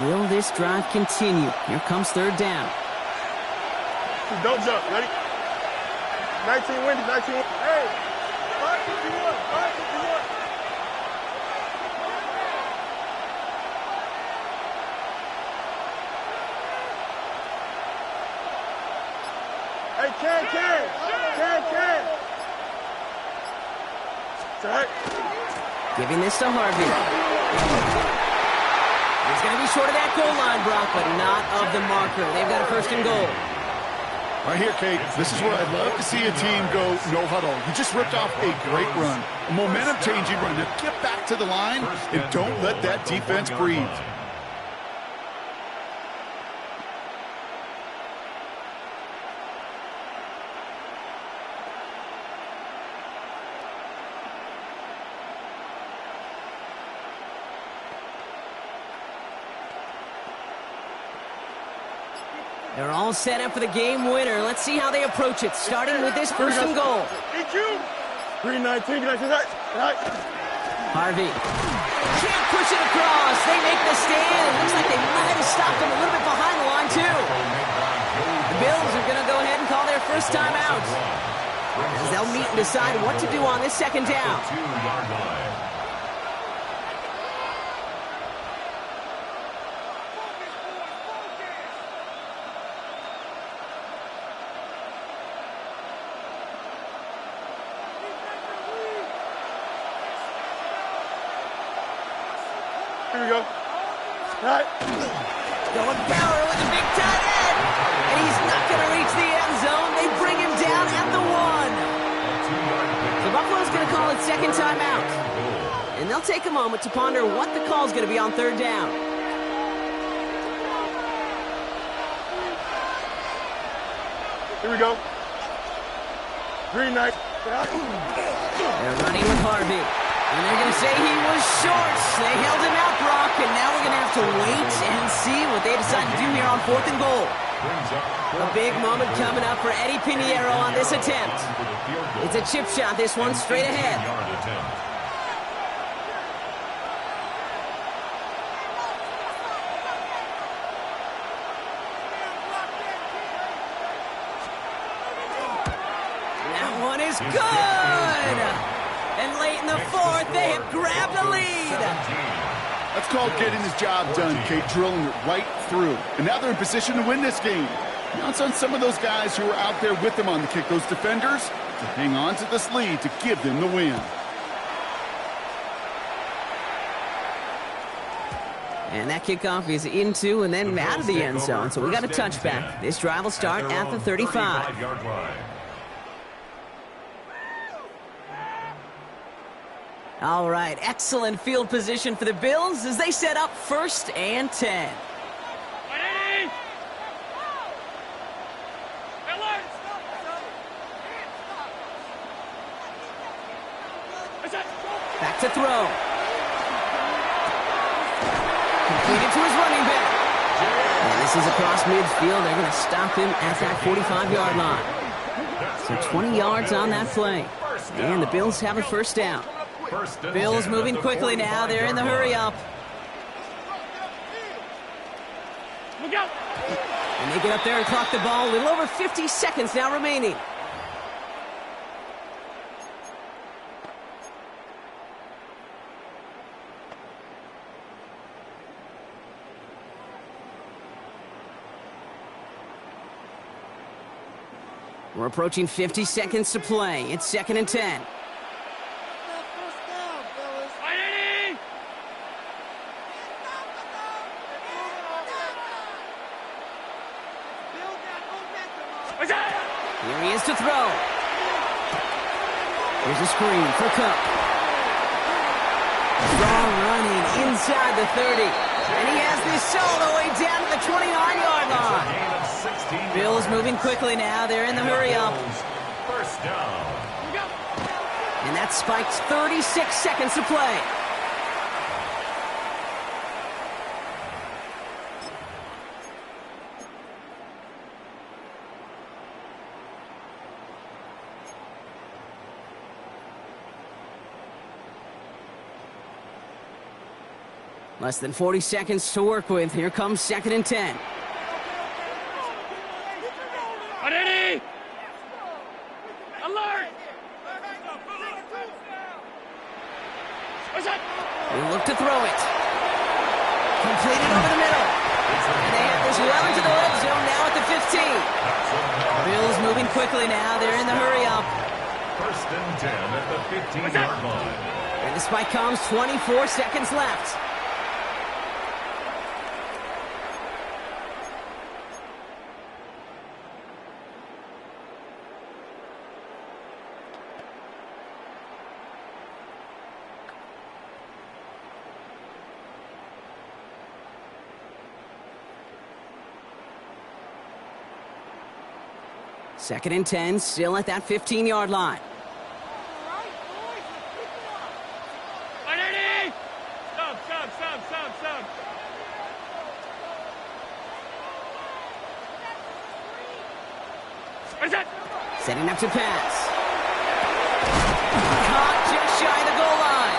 Will this drive continue? Here comes third down. Don't jump. Ready? 19 windy, 19 windy. Hey! 551, 551. Hey, Ken. It's all right. Giving this to Harvey. He's going to be short of that goal line, Brock, but not of the marker. They've got a first and goal. Right here, Kate, this is where I'd love to see a team go no huddle. You just ripped off a great run, a momentum-changing run. Now get back to the line and don't let that defense breathe. They're all set up for the game winner. Let's see how they approach it, starting with this first and goal. 319, get that. Harvey can't push it across. They make the stand. It looks like they might have stopped him a little bit behind the line, too. The Bills are going to go ahead and call their first time out, as they'll meet and decide what to do on this second down. Here we go. Right. Going power with a big tight end. And he's not going to reach the end zone. They bring him down at the 1. So Buffalo's going to call it second timeout. And they'll take a moment to ponder what the call's going to be on third down. Here we go. 319. They're running with Harvey. And they're going to say he was short. They held him out, Brock, and now we're going to have to wait and see what they decide to do here on fourth and goal. A big moment coming up for Eddie Pinheiro on this attempt. It's a chip shot, this one straight ahead. That one is good! And late in the fourth, they have grabbed the lead. That's called getting his job done, Kate, drilling it right through. And now they're in position to win this game. Now it's on some of those guys who are out there with them on the kick, those defenders, to hang on to this lead to give them the win. And that kickoff is into and then out of the end zone. So we got a touchback. This drive will start at the 35. All right, excellent field position for the Bills as they set up first and 10. Back to throw. Completed to his running back. And this is across midfield. They're going to stop him at that 45-yard line. So 20 yards on that play. And the Bills have a first down. Bills moving quickly now. They're in the hurry up. And they get up there and clock the ball. A little over 50 seconds now remaining. We're approaching 50 seconds to play. It's second and 10. Here he is to throw. Here's a screen for Cup. Strong running inside the 30. And he has this all the way down to the 29-yard line. Bills moving quickly now. They're in the hurry up. First down. And that spikes 36 seconds to play. Less than 40 seconds to work with. Here comes 2nd and 10. Ready? Alert! They look to throw it. Completed over the middle. And they have this well into the red zone now at the 15. Bills moving quickly now. They're in the hurry up. First and 10 at the 15-yard line. And the spike comes 24 seconds left. Second and 10, still at that 15-yard line. Setting up to pass. Caught just shy of the goal line.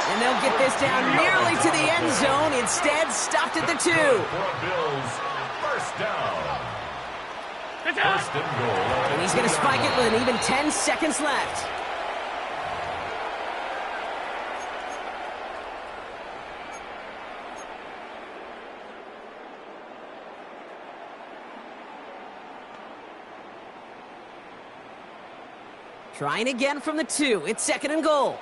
And they'll get this down nearly to the end zone. Instead, stopped at the 2. Bills, first down. First and goal. And he's going to spike it with an even 10 seconds left. Trying again from the 2. It's 2nd and goal.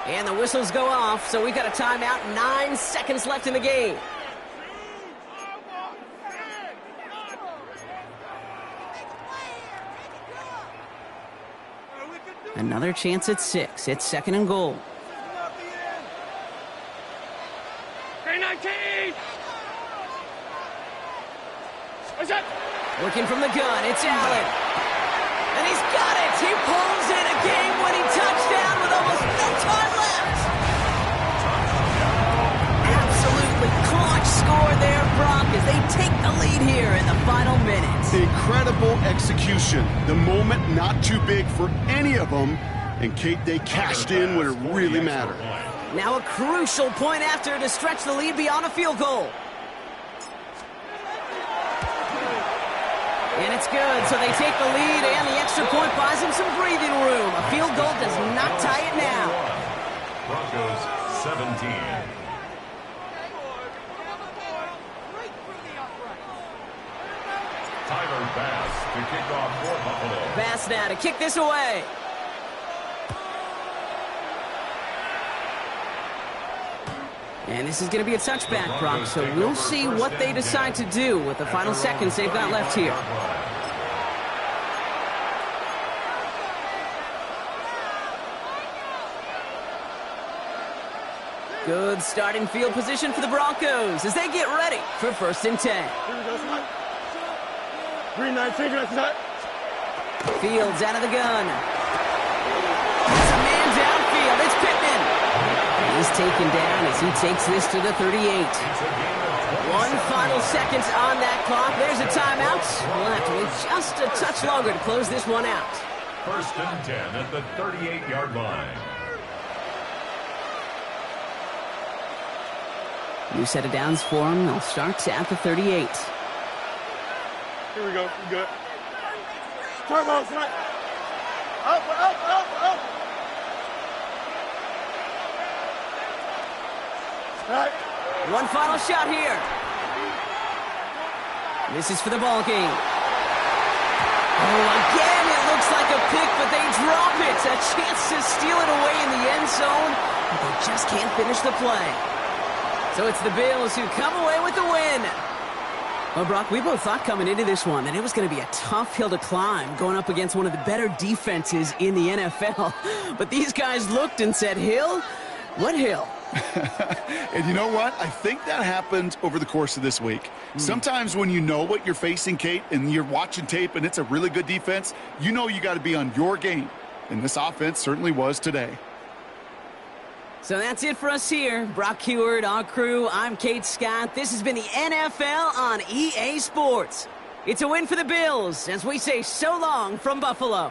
And the whistles go off, so we've got a timeout. 9 seconds left in the game. Another chance at 6. It's 2nd and goal. Working from the gun, it's Allen. And he's got it! He pulls in a game-winning touchdown with almost no time left! Absolutely clutch score there, Broncos. They take the lead here in the final minutes. Incredible execution. The moment not too big for any of them. And Kate, they cashed in when it really mattered. Now a crucial point after to stretch the lead beyond a field goal. And it's good, so they take the lead, and the extra point buys them some breathing room. A field goal does not tie it now. Broncos 17. Tyler Bass to kick off for Buffalo. Bass now to kick this away. And this is going to be a touchback, Brock, so we'll see what they decide to do with the final seconds they've got left here. Good starting field position for the Broncos as they get ready for 1st and 10. Green 19, Fields out of the gun. It's a man downfield. It's Pittman. He's taken down as he takes this to the 38. 1 final seconds on that clock. There's a timeout. We'll have to wait just a touch longer to close this one out. 1st and 10 at the 38-yard line. New set of downs for them. They'll start at the 38. Here we go. We good. Turbo, son. Up. All right. One final shot here. This is for the ball game. Oh, again, it looks like a pick, but they drop it. A chance to steal it away in the end zone, but they just can't finish the play. So it's the Bills who come away with the win. Well, Brock, we both thought coming into this one that it was going to be a tough hill to climb going up against one of the better defenses in the NFL. But these guys looked and said, hill? What hill? And you know what? I think that happened over the course of this week. Sometimes when you know what you're facing, Kate, and you're watching tape and it's a really good defense, you know you got to be on your game. And this offense certainly was today. So that's it for us here. Brock Huard, our crew, I'm Kate Scott. This has been the NFL on EA Sports. It's a win for the Bills as we say so long from Buffalo.